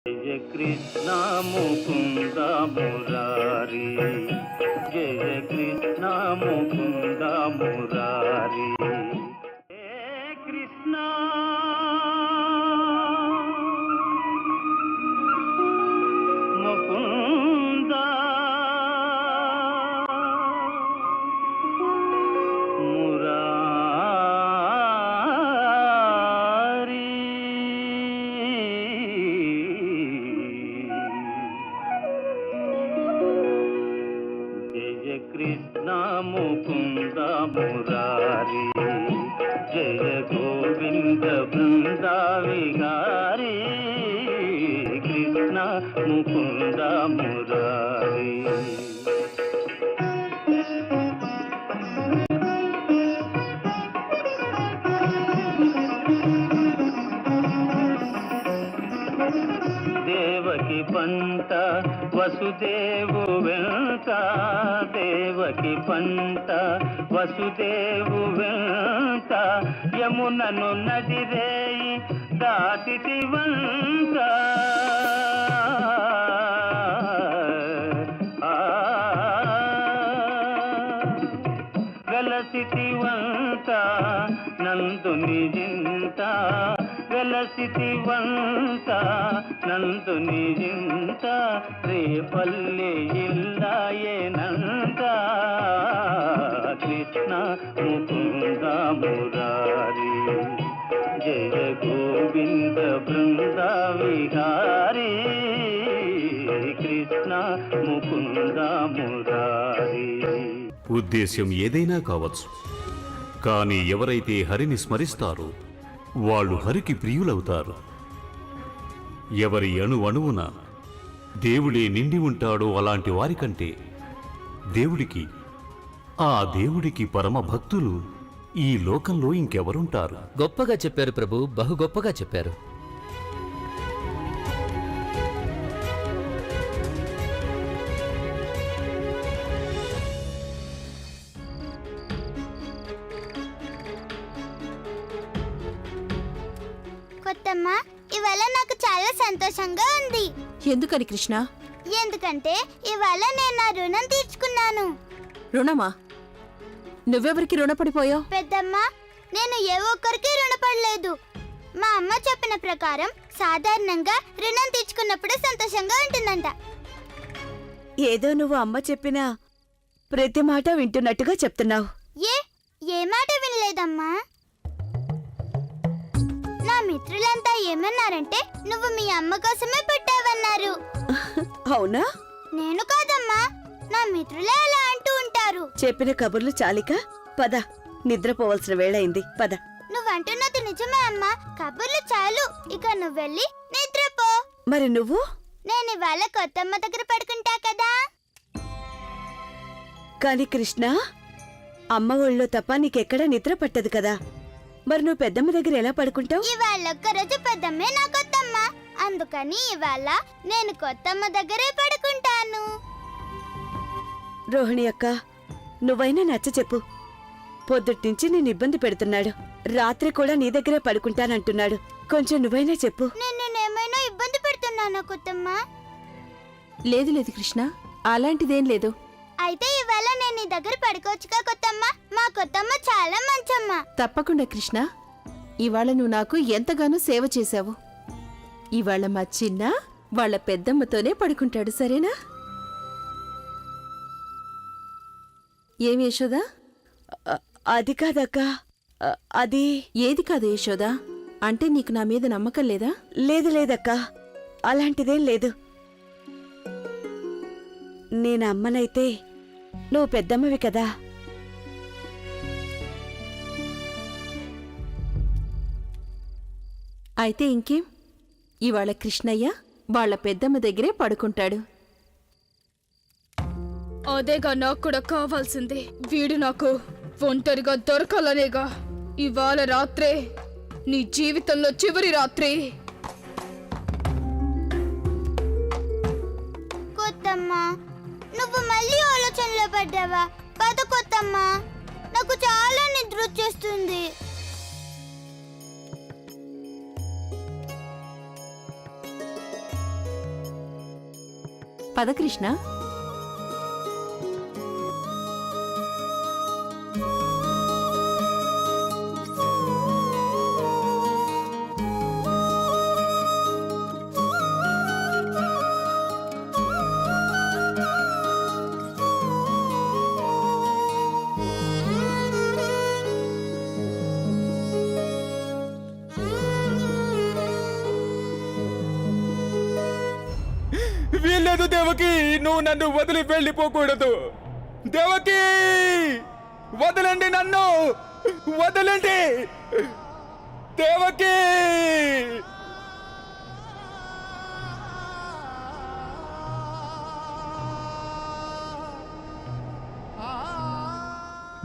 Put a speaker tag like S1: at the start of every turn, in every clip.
S1: జయ కృష్ణ ముకుంద మురారి, జయ కృష్ణ ముకుంద మురారి. హే కృష్ణ ముకుంద కృష్ణ ముకుంద మురారి, జయ గోవింద బృంద విహారీ. కృష్ణ ముకుంద మురారి. దేవకి పంట వసుదేవు వెంట, దేవకి పంట వసుదేవు వెంట, యమునను నదిరేయి దాటితి వంట. వెలసితి వంట నందుని జింత, వెలసితి వంట నందుని జింత, రేపల్లి ఇల్లాయేనంత. కృష్ణ ముకుంద మురారి, జయ గోవింద బృంద విహారీ. కృష్ణ ముకుంద మురారి.
S2: ఉద్దేశ్యం ఏదైనా కావచ్చు, కానీ ఎవరైతే హరిని స్మరిస్తారో వాళ్ళు హరికి ప్రియులవుతారు. ఎవరి అణువణువున దేవుడే నిండి ఉంటాడో అలాంటి వారికంటే ఆ దేవుడికి పరమ భక్తులు ఈ లోకంలో ఇంకెవరుంటారు?
S3: గొప్పగా చెప్పారు ప్రభు, బహు గొప్పగా చెప్పారు.
S4: కొత్తమ్మ, ఇవాళ నాకు చాలా సంతోషంగా ఉంది.
S5: ఎందుకని కృష్ణ?
S4: ఎందుకంటే ఇవాళ నేను నా రుణం తీర్చుకున్నాను.
S5: రుణమా? నువ్వెవరికి రుణపడిపోయావు?
S4: పెద్దమ్మ, నేను ఏ ఒక్కరికి రుణపడలేదు. మా అమ్మ చెప్పిన ప్రకారం సాధారణంగా రుణం తీర్చుకున్నప్పుడు సంతోషంగా ఉంటుందంట.
S5: ఏదో నువ్వు అమ్మ చెప్పిన ప్రతి మాట వింటున్నట్టుగా చెప్తున్నావు.
S4: ఏ మాట వినలేదమ్మా. నా మిత్రులంతా ఏమన్నారంటే నువ్వు మీ అమ్మ కోసమే పుట్టావన్నారు.
S5: అవునా?
S4: నేను కాదమ్మా, నా మిత్రులే అలా అంటూ ఉంటారు.
S5: చెప్పిన కబుర్లు చాలిక, పద, నిద్రపోవలసిన వేళయింది, పద.
S4: నువ్వంటున్నది నిజమే అమ్మా, కబుర్లు చాలు, ఇక నువ్వెళ్ళి నిద్రపో.
S5: మరి నువ్వు?
S4: నేను ఇవాళ కొత్తమ్మ దగ్గర పడుకుంటా కదా.
S5: కాని కృష్ణ, అమ్మ ఒళ్ళో తప్ప నీకెక్కడా నిద్ర పట్టదు కదా, మరి నువ్వు పెద్దమ్మ దగ్గర ఎలా పడుకుంటావు?
S4: ఇవాళ ఒక్కరోజు పెద్దమ్మే నా కొత్తమ్మ, అందుకని ఇవాళ నేను కొత్తమ్మ దగ్గరే పడుకుంటాను.
S5: రోహిణి అక్క, నువ్వైనా నచ్చ చెప్పు. పొద్దుట్నుంచి నేను ఇబ్బంది పెడుతున్నాడు, రాత్రి కూడా నీ దగ్గరే పడుకుంటానంటున్నాడు. కొంచెం నువ్వైనా చెప్పు.
S4: నేనేమైనా ఇబ్బంది పెడుతున్నానా కొత్తమ్మ?
S5: లేదు లేదు కృష్ణ, అలాంటిదేం లేదు.
S4: అయితే ఇవాళ నేను నీ దగ్గర పడుకోవచ్చుగా కొత్తమ్మ? మా కొత్తమ్మ చాలా మంచమ్మ.
S5: తప్పకుండా కృష్ణ, ఇవాళ నువ్వు నాకు ఎంతగానో సేవ చేశావు. ఇవాళ మా చిన్న వాళ్ళ పెద్దమ్మతోనే పడుకుంటాడు, సరేనా? ఏమి యశోదా? అది కాదక్కా, అది. ఏది కాదు యశోదా? అంటే నీకు నా మీద నమ్మకం లేదా? లేదు లేదక్కా, అలాంటిదేం లేదు. నేను అమ్మనైతే నువ్వు పెద్దమ్మవి కదా. అయితే ఇంకేం, ఇవాళ కృష్ణయ్య వాళ్ళ పెద్దమ్మ దగ్గరే పడుకుంటాడు.
S6: అదేగా నాకు కూడా కావాల్సింది. వీడు నాకు ఒంటరిగా దొరకాలనేగా. ఇవాళ రాత్రే నీ జీవితంలో చివరి రాత్రి.
S4: కొత్తమ్మ, నువ్వు మళ్ళీ ఆలోచనలో పడ్డావా? పద కొత్తమ్మ, నాకు చాలా నిద్ర వచ్చేస్తుంది.
S5: పద కృష్ణ.
S7: వీల్లేదు దేవకి, నువ్వు నన్ను వదిలి వెళ్ళిపోకూడదు. దేవకి, వదలండి, నన్ను వదలండి. దేవకి,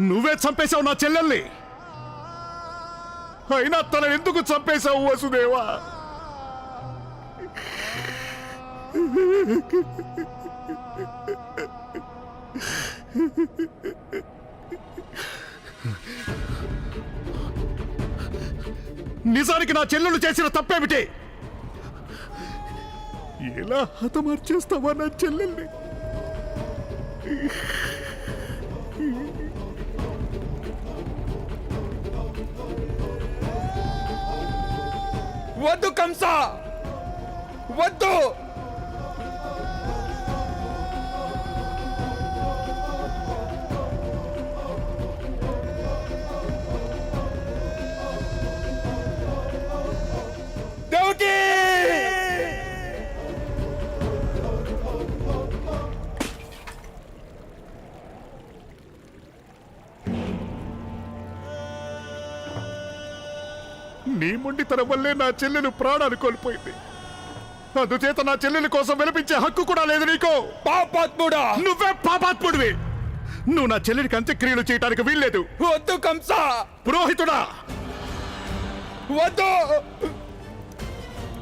S2: నువ్వే చంపేశావు నా చెల్లెల్ని. అయినా తన ఎందుకు చంపేశావు వసుదేవా? నిజానికి నా చెల్లెలు చేసిన తప్పేమిటి? ఎలా హతమార్చేస్తావా నా చెల్లెల్ని?
S7: వద్దు కంస, వద్దు. దేవకి,
S2: నీ మొండితనం వల్లే నా చెల్లెలు ప్రాణాలు కోల్పోయింది. అందుచేత నా చెల్లెల కోసం విలపించే హక్కు కూడా లేదు నీకు.
S7: పాపాత్ముడా,
S2: నువ్వే పాపాత్ముడివి. నువ్వు నా చెల్లెలికి అంత్యక్రియలు చేయడానికి వీల్లేదు.
S7: వద్దు కంస.
S2: పురోహితుడా,
S7: వద్దు,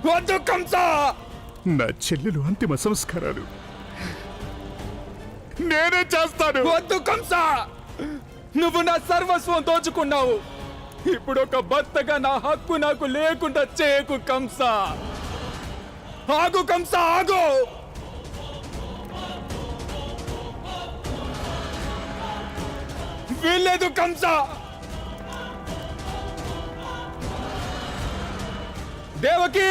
S7: వద్దు కంస.
S2: నా చెల్లెలు అంతిమ సంస్కారాలు నేనే చేస్తాను.
S7: వద్దు కంస, నువ్వు నా సర్వస్వం దోచుకున్నావు. ఇప్పుడు ఒక భర్తగా నా హక్కు నాకు లేకుండా చేయకు కంస. ఆగు కంస, ఆగు. వీల్లేదు కంస. దేవకి,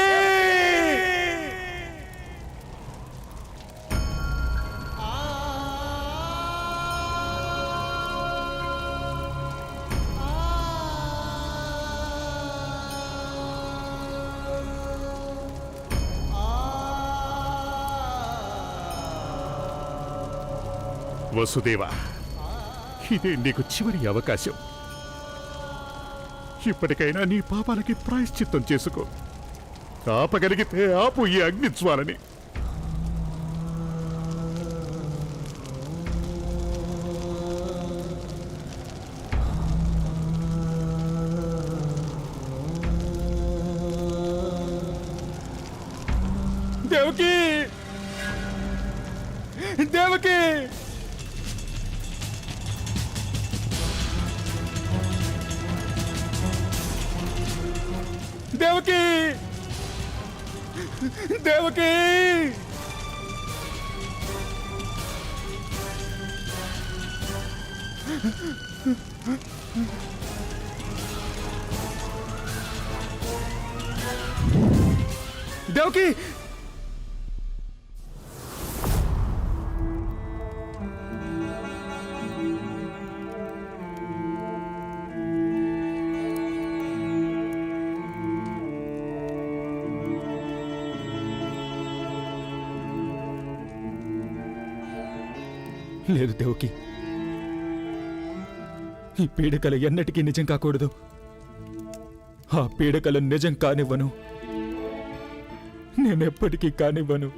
S2: వసుదేవా, ఇదే నీకు చివరి అవకాశం. ఇప్పటికైనా నీ పాపాలకి ప్రాయశ్చిత్తం చేసుకో. ఆపగలిగితే ఆపు ఈ అగ్నిజ్వాలని.
S7: దేవకి, దేవకి, దేవకి, దేవకి. దేవకి, లేదు దేవకి, ఈ పీడకలు ఎన్నటికీ నిజం కాకూడదు. ఆ పీడకలు నిజం కానివ్వను, నేనెప్పటికీ కానివ్వను.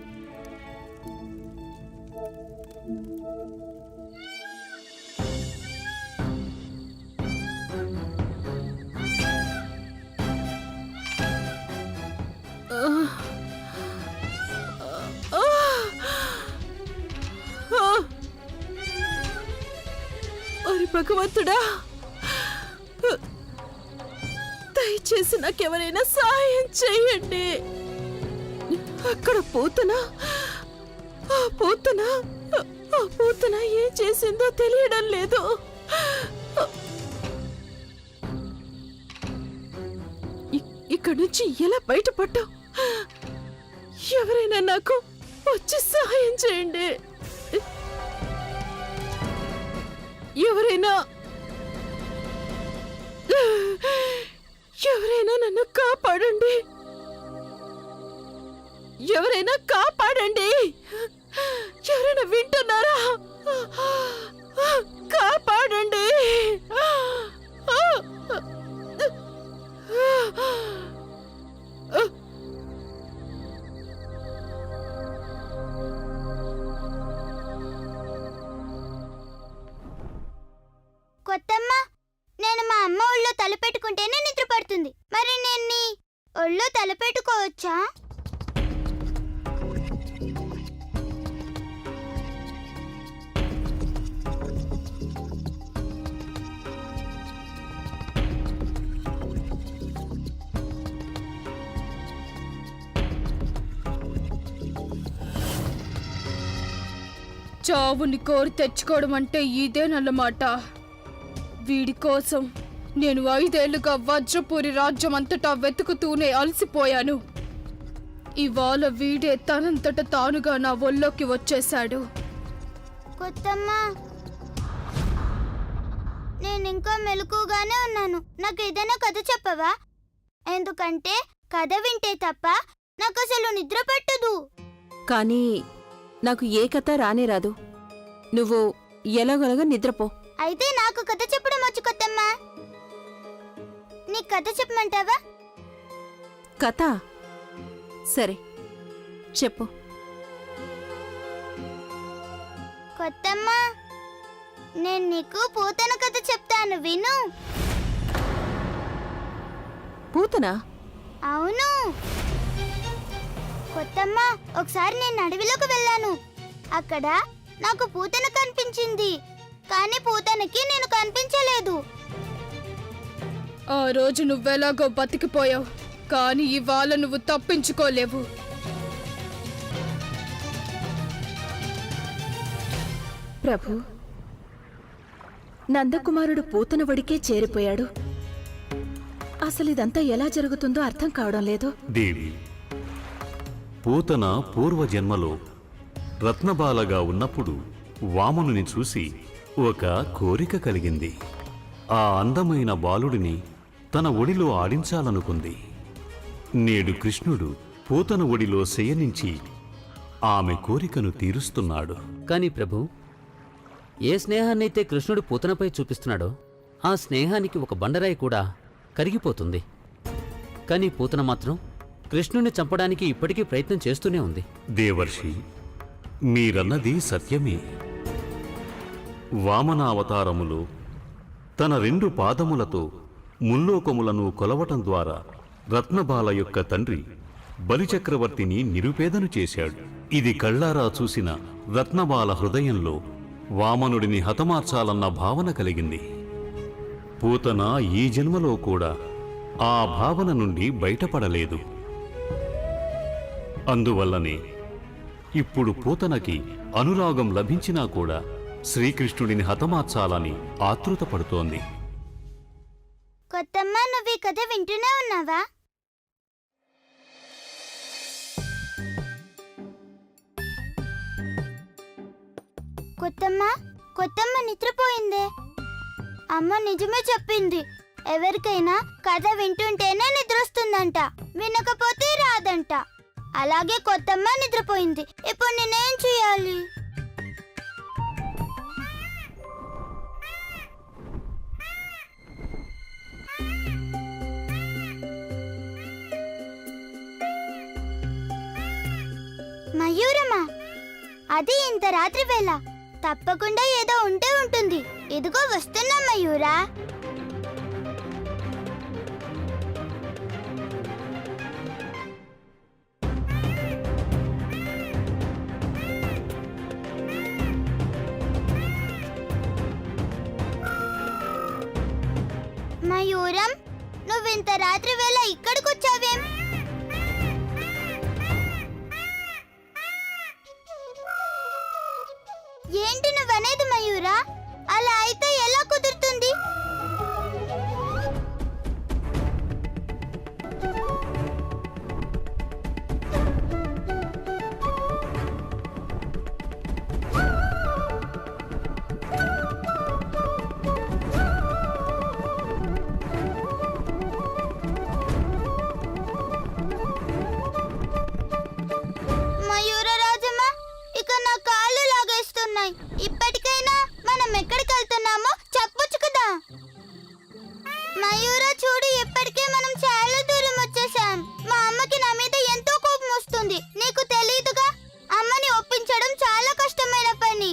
S5: ఓరి భగవంతుడా, దయచేసి నాకెవరైనా సహాయం చేయండి. అక్కడ పోతున్నా ఆ పూతన ఏం చేసిందో తెలియడం లేదు. ఇక్కడి నుంచి ఎలా బయటపడ్డావు? ఎవరైనా నాకు వచ్చి సహాయం చేయండి. ఎవరైనా నన్ను కాపాడండి. ఎవరైనా వింటున్నారా? కాపాడండి.
S4: కొత్తమ్మ, నేను మా అమ్మ ఒళ్ళో తలపెట్టుకుంటేనే నిద్ర పడుతుంది. మరి నేను నీ ఒళ్ళో తలపెట్టుకోవచ్చా?
S6: చావుని కోరి తెచ్చుకోవడం అంటే ఇదేనన్నమాట. వీడి కోసం నేను 5 ఏళ్లుగా వజ్రపురి రాజ్యం అంతటా వెతుకుతూనే అలసిపోయాను. ఇవాళ వీడే తనంతట తానుగా నా ఒళ్ళోకి వచ్చేశాడు.
S4: కొత్తమ్మ, నేను ఇంకా మెలకుగానే ఉన్నాను. నాకు ఏదైనా కథ చెప్పవా? ఎందుకంటే కథ వింటే తప్ప నాకు అసలు నిద్ర పట్టదు.
S5: కానీ నాకు ఏ కథ రానే రాదు. నువ్వు ఎలాగోలాగా నిద్రపో.
S4: అయితే నాకు కథ చెప్పడం వచ్చు కొత్తమ్మ. నీ కథ చెప్పమంటావా?
S5: కథ? సరే చెప్పు.
S4: కొత్తమ్మ, నేను నీకు పూతన కథ చెప్తాను, విను.
S5: పూతనా?
S4: అవును కొత్తమ్మ, ఒకసారి నేను అడవిలోకి వెళ్ళాను. అక్కడ నాకు పూతన కనిపించింది, కానీ పూతనకి నేను కనిపించలేదు.
S6: ఆ రోజు నువ్వెలాగో బతికిపోయావు, కానీ ఇవాళ నువ్వు తప్పించుకోలేవు.
S5: ప్రభు, నందకుమారుడు పూతన వడికే చేరిపోయాడు. అసలు ఇదంతా ఎలా జరుగుతుందో అర్థం కావడం లేదు.
S8: దేవి, పూతన పూర్వజన్మలో రత్నబాలగా ఉన్నప్పుడు వామనుని చూసి ఒక కోరిక కలిగింది. ఆ అందమైన బాలుడిని తన ఒడిలో ఆడించాలనుకుంది. నేడు కృష్ణుడు పూతన ఒడిలో శయనించి ఆమె కోరికను తీరుస్తున్నాడు.
S3: కానీ ప్రభు, ఏ స్నేహాన్నైతే కృష్ణుడు పూతనపై చూపిస్తున్నాడో ఆ స్నేహానికి ఒక బండరాయి కూడా కరిగిపోతుంది. కానీ పూతన మాత్రం కృష్ణుని చంపడానికి ఇప్పటికీ ప్రయత్నం చేస్తూనే ఉంది.
S8: దేవర్షి, మీరన్నది సత్యమే. వామనావతారములో తన 2 పాదములతో ముల్లోకములను కొలవటం ద్వారా రత్నబాల యొక్క తండ్రి బలిచక్రవర్తిని నిరుపేదను చేశాడు. ఇది కళ్ళారా చూసిన రత్నబాల హృదయంలో వామనుడిని హతమార్చాలన్న భావన కలిగింది. పూతన ఈ జన్మలో కూడా ఆ భావన నుండి బయటపడలేదు. అందువల్లనే ఇప్పుడు పూతనకి అనురాగం లభించినా కూడా శ్రీకృష్ణుడిని హతమార్చాలని ఆతృతపడుతోంది.
S4: కొత్తమ్మ, నువ్వు ఈ కథ వింటూనే ఉన్నావా? కొత్తమ్మ నిద్రపోయిందే. అమ్మ నిజమే చెప్పింది. ఎవరికైనా కథ వింటుంటేనే నిద్రొస్తుందంట, వినకపోతే రాదంట. అలాగే కొత్తమ్మ నిద్రపోయింది. ఇప్పుడు నేనేం చేయాలి? మయూరమా, అది ఇంత రాత్రి వేళ. తప్పకుండా ఏదో ఉంటే ఉంటుంది. ఇదిగో వస్తున్నా మయూరా. మయూరం, నువ్వింత రాత్రి వేళ ఇక్కడికొచ్చావేం? ఏంటి నువ్వనేది మయూరా? అలా అయితే ఎలా కుదురుతుంది? మయూర రాజమ్మ, ఇక నా కాళ్ళు లాగేస్తున్నాయి. ఇప్పటికైనా మనం ఎక్కడికి వెళ్తున్నామో చెప్పొచ్చు కదా. మయూర చూడు, ఇప్పటికే మనం చాలా దూరం వచ్చేసాం. మా అమ్మకి నా మీద ఎంతో కోపం వస్తుంది. నీకు తెలీదుగా, అమ్మని ఒప్పించడం చాలా కష్టమైన పని.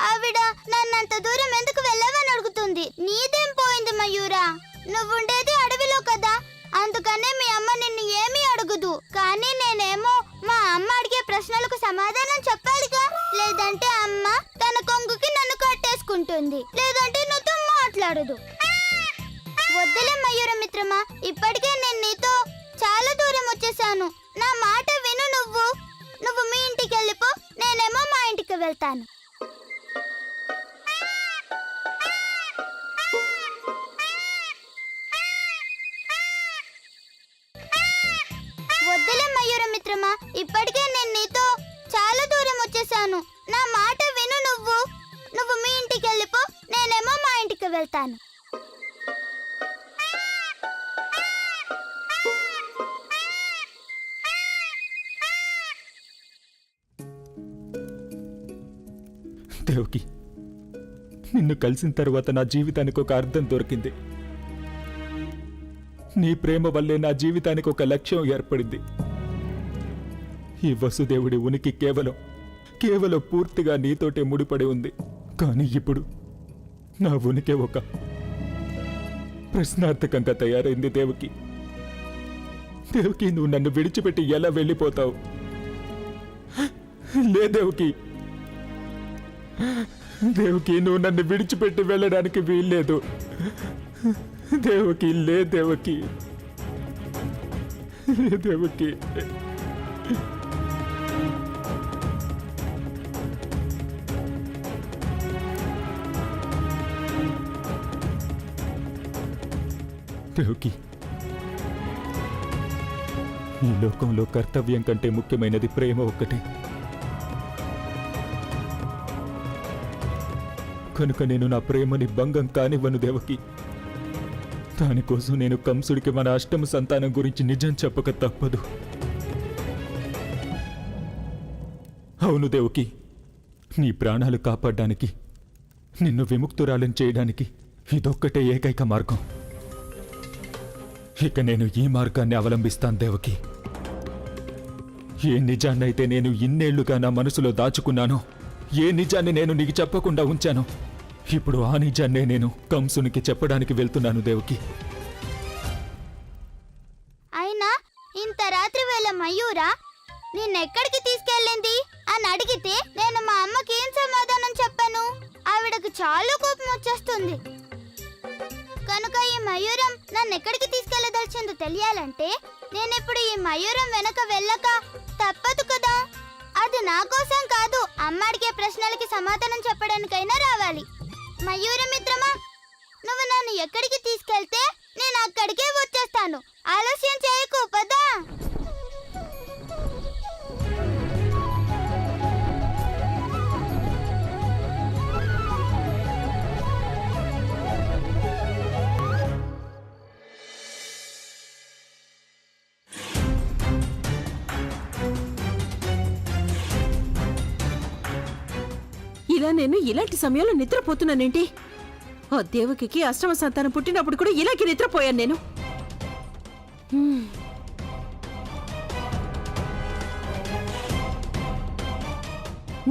S4: ఆవిడ నన్నంత దూరం ఎందుకు వెళ్ళావని అడుగుతుంది. నీదేం పోయింది మయూరా? నువ్వుండేది అడవిలో కదా, అందుకనే మీ అమ్మ నిన్ను ఏమీ అడగదు. కానీ నేనేమో మా అమ్మ అడిగే ప్రశ్నలకు సమాధానం చెప్పాలిగా. లేదంటే అమ్మ తన కొంగుకి నన్ను కట్టేసుకుంటుంది, లేదంటే నాతో మాట్లాడదు. వద్దులే మయూర మిత్రమా, ఇప్పటికే నేను నీతో చాలా దూరం వచ్చేసాను. నా మాట విను. నువ్వు మీ ఇంటికి వెళ్ళిపో, నేనేమో మా ఇంటికి వెళ్తాను. వద్దులే మయూర మిత్రమా, ఇప్పటికే నేను నీతో చాలా దూరం వచ్చేసాను. నా మాట విను. నువ్వు మీ ఇంటికి వెళ్ళిపో, నేనేమో మా ఇంటికి వెళ్తాను.
S7: దేవకి, నిన్ను కలిసిన తర్వాత నా జీవితానికి ఒక అర్థం దొరికింది. నీ ప్రేమ వల్లే నా జీవితానికి ఒక లక్ష్యం ఏర్పడింది. ఈ వసుదేవుడి ఉనికి కేవలం పూర్తిగా నీతోటే ముడిపడి ఉంది. కానీ ఇప్పుడు నా ఉనికి ఒక ప్రశ్నార్థకంగా తయారైంది. దేవకి, నువ్వు నన్ను విడిచిపెట్టి ఎలా వెళ్ళిపోతావు? లే దేవకి, నువ్వు నన్ను విడిచిపెట్టి వెళ్ళడానికి వీల్లేదు. దేవకి, లే దేవకి, దేవకి. దేవకి, ఈ లోకంలో కర్తవ్యం కంటే ముఖ్యమైనది ప్రేమ ఒక్కటే. కనుక నేను నా ప్రేమని భంగం కానివ్వను దేవకి. దానికోసం నేను కంసుడికి మన అష్టమ సంతానం గురించి నిజం చెప్పక తప్పదు. అవును దేవకి, నీ ప్రాణాలు కాపాడడానికి, నిన్ను విముక్తురాలను చేయడానికి ఇదొక్కటే ఏకైక మార్గం. ఇక నేను ఈ మార్గాన్ని అవలంబిస్తాను దేవకి. ఏ నిజాన్నైతే నేను ఇన్నేళ్లుగా నా మనసులో దాచుకున్నానో, ఏ నిజాన్ని నేను నీకు చెప్పకుండా ఉంచానో, ఇప్పుడు ఆ నిజాన్నే నేను కంసునికి చెప్పడానికి వెళ్తున్నాను దేవకి.
S4: అయినా ఇంత రాత్రి వేళ మయూరా నిన్నెక్కడికి తీసుకెళ్ళింది అని అడిగితే నేను మా అమ్మకి ఏం సమాధానం చెప్పాను? ఆవిడకు చాలా కోపం వచ్చేస్తుంది. కనుక ఈ మయూరం నన్ను ఎక్కడికి తీసుకెళ్లదలిచిందో తెలియాలంటే నేనిప్పుడు ఈ మయూరం వెనక వెళ్ళక తప్పదు కదా. అది నా కోసం కాదు, అమ్మ అడిగే ప్రశ్నలకి సమాధానం చెప్పడానికైనా రావాలి. మయూర మిత్రమా, నువ్వు నన్ను ఎక్కడికి తీసుకెళ్తే నేను అక్కడికే వచ్చేస్తాను. ఆలస్యం చేయకు, పదా.
S5: ఇలా నేను ఇలాంటి సమయంలో నిద్రపోతున్నానేంటి? ఆ దేవకికి అష్టమ సంతానం పుట్టినప్పుడు కూడా ఇలాగే నిద్రపోయాను నేను.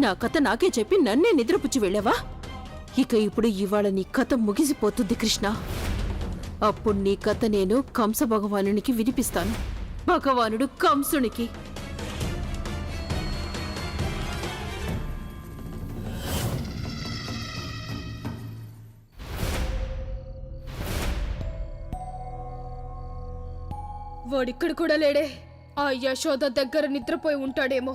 S5: నా కథ నాకే చెప్పి నన్నే నిద్రపుచ్చి వెళ్ళావా? ఇక ఇప్పుడు ఇవాళ నీ కథ ముగిసిపోతుంది కృష్ణ. అప్పుడు నీ కథ నేను కంస భగవానునికి వినిపిస్తాను. భగవానుడు కంసునికి.
S6: వాడిక్కడ కూడా లేడే. ఆ యశోద దగ్గర నిద్రపోయి ఉంటాడేమో.